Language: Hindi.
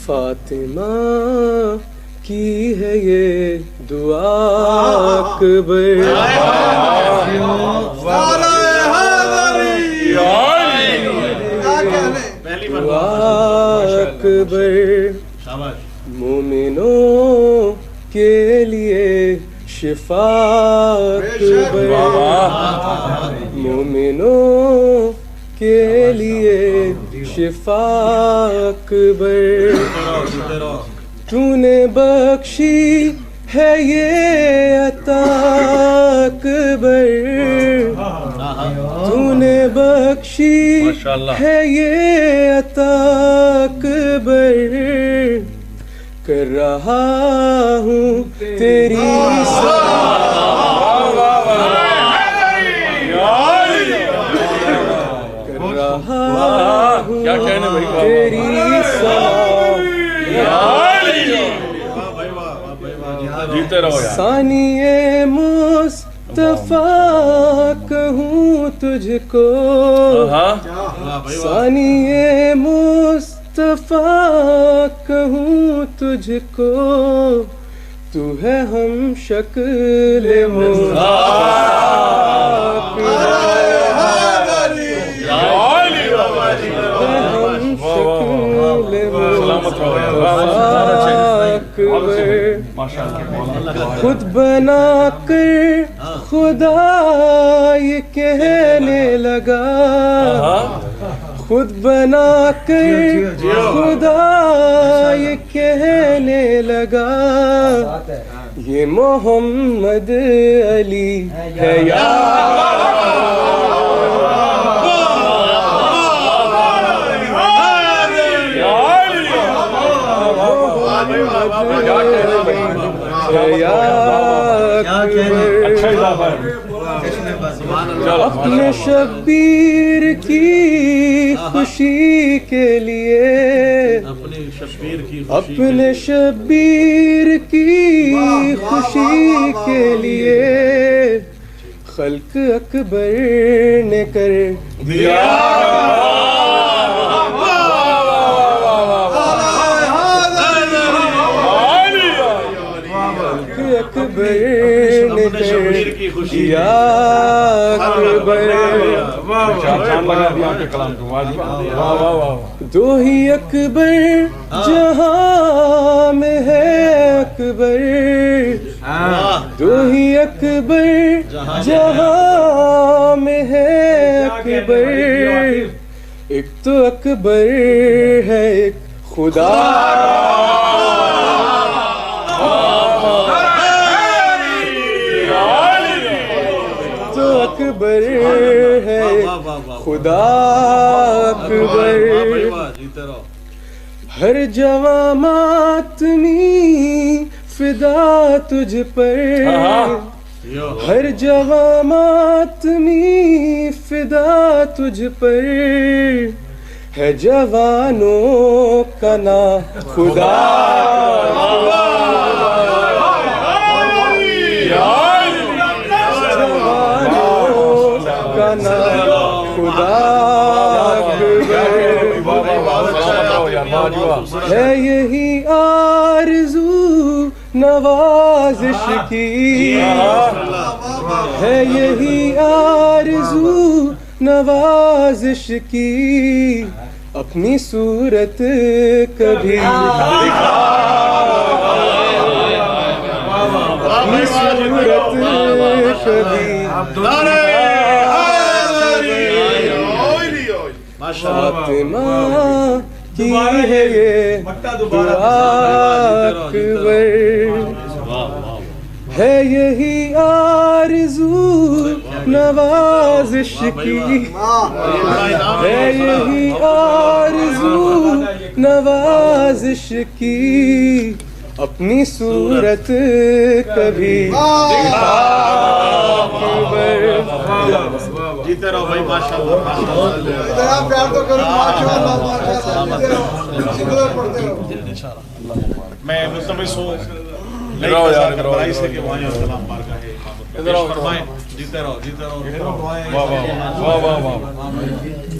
फातिमा की है ये दुआ अकबर, दुआ अकबर मोमिनों के लिए शिफा अकबर, मोमिनों के लिए शिफा अकबर। तूने बख्शी है ये अता अकबर, तूने बख्शी है ये अता अकबर। कर रहा हूँ तेरी क्या कहने भाई तेरी जीते रहो यार। सानिए मुस्तफा कहूँ तुझको, सानिए मुस्तफा कहूँ तुझको, तू है हम शक्ल खुद बना कर खुदा ये कहने लगा, खुद बना कर खुदा ये कहने लगा, ये मोहम्मद अली है यार। अपने शब्बीर की खुशी के लिए, अपने शब्बीर की खुशी के लिए खल्क अकबर ने कर दिया। दो ही अकबर जहां में है अकबर, दो ही अकबर जहां में है अकबर। एक तो अकबर है एक खुदा, अकबर है खुदा अकबर। हर जवां मातमी फिदा तुझ पर, हर जवां मातमी फिदा तुझ पर, है जवानों का ना खुदा। है यही आरज़ू नवाज़िश की, है यही आरज़ू नवाज़िश की, अपनी सूरत कभी दिखा, अपनी सूरत कभी फातिमा की है ये दुआ अकबर, है यही आरज़ू नवाज़िश की, है यही आरज़ू नवाज़िश की, अपनी सूरत कभी दिखा। जीते रहो भाई, माशाअल्लाह माशाअल्लाह। प्यार तो करो माशाअल्लाह माशाअल्लाह। मैं मुस्तमिल सो नहीं यार, बड़ाई से कि वहाँ सलाम पार का है। इधर आओ, फरमाएं, जीते रहो जीते रहो। वाह वाह वाह वाह वाह वाह।